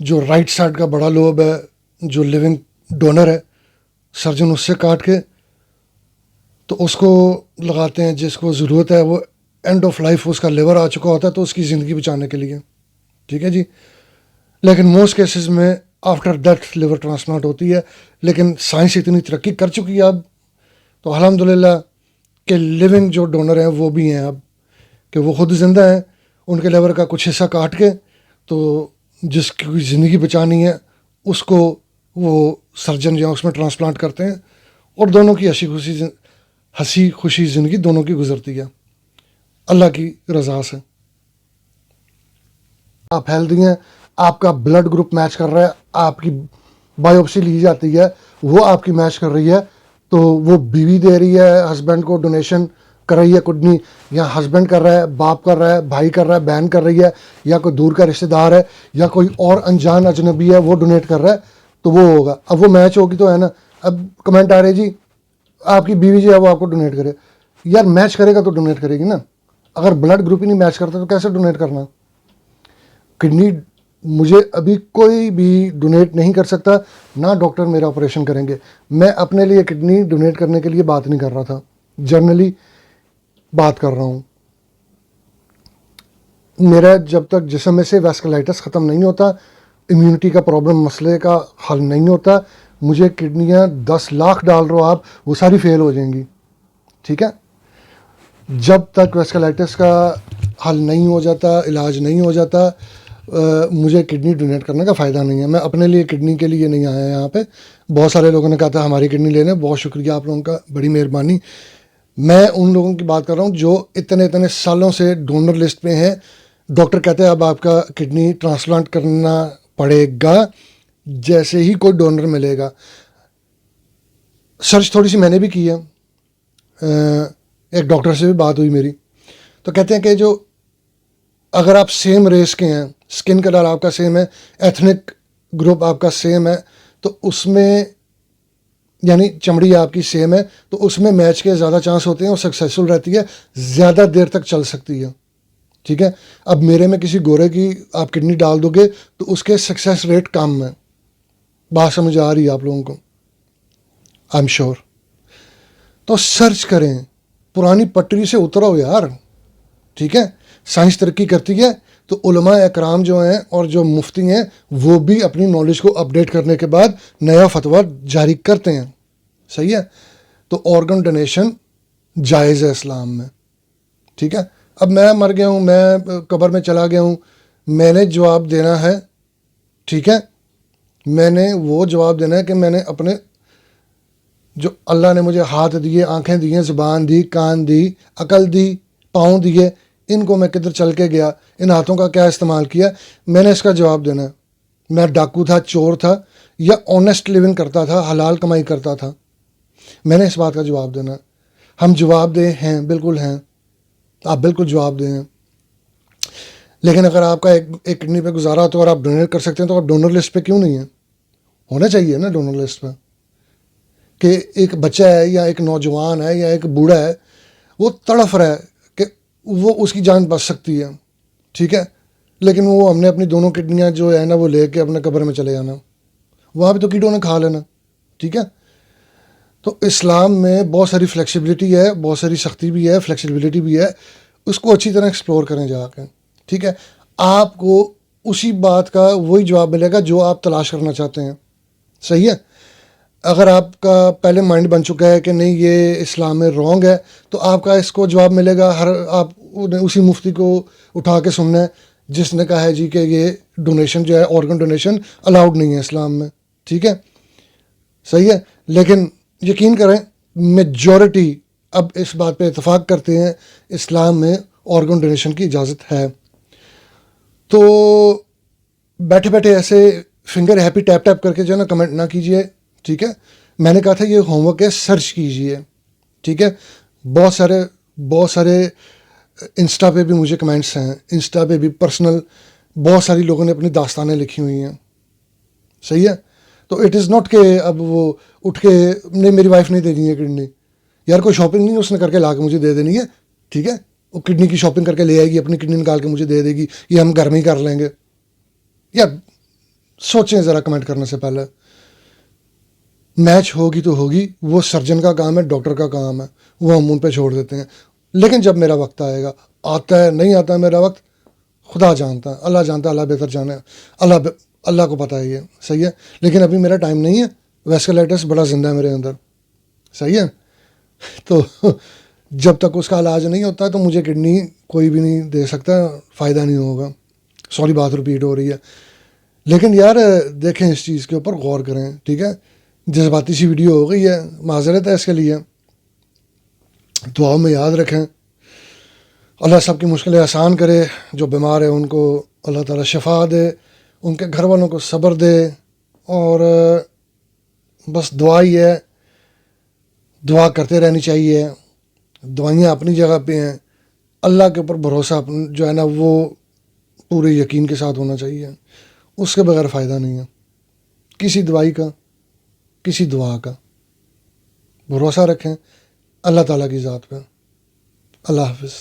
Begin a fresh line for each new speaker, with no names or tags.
جو right side کا بڑا لوب ہے جو لیونگ ڈونر ہے سرجن اس سے کاٹ کے تو اس کو لگاتے ہیں. جس کو ضرورت ہے وہ اینڈ آف لائف اس کا لیور آ چکا ہوتا ہے تو اس کی زندگی بچانے کے لیے. ٹھیک ہے جی. لیکن موسٹ کیسز میں آفٹر ڈیتھ لیور ٹرانسپلانٹ ہوتی ہے. لیکن سائنس اتنی ترقی کر چکی ہے اب تو الحمدللہ کہ لیونگ جو ڈونر ہیں وہ بھی ہیں اب کہ وہ خود زندہ ہیں. ان کے لیور کا کچھ حصہ کاٹ کے تو جس کی زندگی بچانی ہے اس کو وہ سرجن جو ہے اس میں ٹرانسپلانٹ کرتے ہیں اور دونوں کی ہنسی خوشی زندگی دونوں کی گزرتی ہے اللہ کی رضا سے. آپ ہیلدی ہیں, آپ کا بلڈ گروپ میچ کر رہا ہے, آپ کی بایوپسی لی جاتی ہے وہ آپ کی میچ کر رہی ہے تو وہ بیوی دے رہی ہے ہسبینڈ کو ڈونیشن کر رہی ہے کڈنی, یا ہسبینڈ کر رہا ہے, باپ کر رہا ہے, بھائی کر رہا ہے, بہن کر رہی ہے, یا کوئی دور کا رشتہ دار ہے یا کوئی اور انجان اجنبی ہے وہ ڈونیٹ کر رہا ہے تو وہ ہوگا. اب وہ میچ ہوگی تو ہے نا. اب کمنٹ آ رہے جی آپ کی بیوی جو ہے وہ آپ کو ڈونیٹ کرے. یار میچ کرے گا تو ڈونیٹ کرے گی نا. اگر بلڈ گروپ ہی نہیں میچ کرتا تو کیسے ڈونیٹ کرنا. کڈنی مجھے ابھی کوئی بھی ڈونیٹ نہیں کر سکتا, نہ ڈاکٹر میرا آپریشن کریں گے. میں اپنے لیے کڈنی ڈونیٹ کرنے کے لیے بات نہیں کر رہا تھا, جنرلی بات کر رہا ہوں. میرا جب تک جسم میں سے ویسکولائٹس ختم نہیں ہوتا, امیونٹی کا پرابلم مسئلے کا حل نہیں ہوتا, مجھے کڈنیاں 10 لاکھ ڈال رہو آپ وہ ساری فیل ہو جائیں گی. ٹھیک ہے. جب تک ویسکولائٹس کا حل نہیں ہو جاتا, علاج نہیں ہو جاتا, مجھے کڈنی ڈونیٹ کرنے کا فائدہ نہیں ہے. میں اپنے لیے کڈنی کے لیے نہیں آیا یہاں پہ. بہت سارے لوگوں نے کہا تھا ہماری کڈنی لینے, بہت شکریہ آپ لوگوں کا, بڑی مہربانی. میں ان لوگوں کی بات کر رہا ہوں جو اتنے سالوں سے ڈونر لسٹ پہ ہیں. ڈاکٹر کہتے ہیں اب آپ کا کڈنی ٹرانسپلانٹ کرنا پڑے گا جیسے ہی کوئی ڈونر ملے گا. سرچ تھوڑی سی میں نے بھی کی ہے, ایک ڈاکٹر سے بھی بات ہوئی میری, تو کہتے ہیں کہ جو اگر آپ سیم ریس کے ہیں, اسکن کلر آپ کا سیم ہے, ایتھنک گروپ آپ کا سیم ہے, تو اس میں یعنی چمڑی آپ کی سیم ہے تو اس میں میچ کے زیادہ چانس ہوتے ہیں اور سکسیزفل رہتی ہے, زیادہ دیر تک چل سکتی ہے. ٹھیک ہے. اب میرے میں کسی گورے کی آپ کڈنی ڈال دو گے تو اس کے سکسیس ریٹ کم ہے. بات سمجھ آ رہی ہے آپ لوگوں کو, آئی ایم شیور. تو سرچ کریں, پرانی پٹری سے اترو یار. ٹھیک ہے. سائنس ترقی کرتی ہے تو علماء اکرام جو ہیں اور جو مفتی ہیں وہ بھی اپنی نالج کو اپڈیٹ کرنے کے بعد نیا فتویٰ جاری کرتے ہیں. صحیح ہے. تو آرگن ڈونیشن جائز ہے اسلام میں. ٹھیک ہے. اب میں مر گیا ہوں, میں قبر میں چلا گیا ہوں, میں نے جواب دینا ہے. ٹھیک ہے. میں نے وہ جواب دینا ہے کہ میں نے اپنے جو اللہ نے مجھے ہاتھ دیے, آنکھیں دی ہیں, زبان دی, کان دی, عقل دی, پاؤں دیے, ان کو میں کدھر چل کے گیا, ان ہاتھوں کا کیا استعمال کیا, میں نے اس کا جواب دینا ہے. میں ڈاکو تھا, چور تھا, یا آنیسٹ لیونگ کرتا تھا, حلال کمائی کرتا تھا, میں نے اس بات کا جواب دینا ہے. ہم جواب دہ ہیں, بالکل ہیں, آپ بالکل جواب دیں. لیکن اگر آپ کا ایک کڈنی پہ گزارا ہو تو اگر آپ ڈونیٹ کر سکتے ہیں تو آپ ڈونر لسٹ پہ کیوں نہیں ہیں؟ ہونا چاہیے نا ڈونر لسٹ پہ. کہ ایک بچہ ہے یا ایک نوجوان ہے یا ایک بوڑھا ہے, وہ تڑف رہا ہے کہ وہ اس کی جان بچ سکتی ہے. ٹھیک ہے. لیکن وہ ہم نے اپنی دونوں کڈنیاں جو ہے نا وہ لے کے اپنے قبر میں چلے جانا, وہاں پہ تو کیڑوں نے کھا لینا. ٹھیک ہے. تو اسلام میں بہت ساری فلیکسیبلٹی ہے, بہت ساری سختی بھی ہے, فلیکسیبلٹی بھی ہے, اس کو اچھی طرح ایکسپلور کریں جا کے. ٹھیک ہے. آپ کو اسی بات کا وہی جواب ملے گا جو آپ تلاش کرنا چاہتے ہیں. صحیح ہے. اگر آپ کا پہلے مائنڈ بن چکا ہے کہ نہیں یہ اسلام میں رانگ ہے تو آپ کا اس کو جواب ملے گا, آپ اسی مفتی کو اٹھا کے سننا ہے جس نے کہا ہے جی کہ یہ ڈونیشن جو ہے آرگن ڈونیشن الاؤڈ نہیں ہے اسلام میں. ٹھیک ہے. صحیح ہے. لیکن یقین کریں میجورٹی اب اس بات پہ اتفاق کرتے ہیں اسلام میں آرگن ڈونیشن کی اجازت ہے. تو بیٹھے بیٹھے ایسے فنگر ہیپی ٹیپ ٹیپ کر کے جو ہے نا کمنٹ نہ کیجیے. ٹھیک ہے. میں نے کہا تھا یہ ہوم ورک ہے, سرچ کیجیے. ٹھیک ہے. بہت سارے انسٹا پہ بھی مجھے کمنٹس ہیں, انسٹا پہ بھی پرسنل بہت ساری لوگوں نے اپنی داستانیں لکھی ہوئی ہیں. صحیح ہے. تو اٹ از ناٹ کہ اب وہ اٹھ کے نہیں میری وائف نہیں دینی ہے کڈنی, یار کوئی شاپنگ نہیں اس نے کر کے لا کے مجھے دے دینی ہے. ٹھیک ہے. وہ کڈنی کی شاپنگ کر کے لے آئے گی, اپنی کڈنی نکال کے مجھے دے دے گی, یہ ہم گھر میں ہی کر لیں گے. یا سوچیں ذرا کمنٹ کرنے سے پہلے. میچ ہوگی تو ہوگی، وہ سرجن کا کام ہے، ڈاکٹر کا کام ہے، وہ ہم ان پہ چھوڑ دیتے ہیں. لیکن جب میرا وقت آئے گا، آتا ہے نہیں آتا ہے میرا وقت، خدا جانتا ہے، اللہ جانتا ہے، اللہ بہتر جانے، اللہ کو پتہ ہے یہ صحیح ہے. لیکن ابھی میرا ٹائم نہیں ہے، ویسکولائٹس بڑا زندہ ہے میرے اندر، صحیح ہے. تو جب تک اس کا علاج نہیں ہوتا ہے تو مجھے کڈنی کوئی بھی نہیں دے سکتا، فائدہ نہیں ہوگا. سوری بات رپیٹ ہو رہی ہے، لیکن یار دیکھیں اس چیز کے اوپر غور کریں، ٹھیک ہے. جذباتی سی ویڈیو ہو گئی ہے، معذرت ہے اس کے لیے. دعاؤں میں یاد رکھیں، اللہ سب کی مشکلیں آسان کرے. جو بیمار ہیں ان کو اللہ تعالیٰ شفا دے، ان کے گھر والوں کو صبر دے. اور بس دعا ہی ہے، دعا کرتے رہنی چاہیے. دوائیاں اپنی جگہ پہ ہیں، اللہ کے اوپر بھروسہ جو ہے نا وہ پورے یقین کے ساتھ ہونا چاہیے. اس کے بغیر فائدہ نہیں ہے کسی دوائی کا، کسی دعا کا. بھروسہ رکھیں اللہ تعالیٰ کی ذات پہ. اللہ حافظ.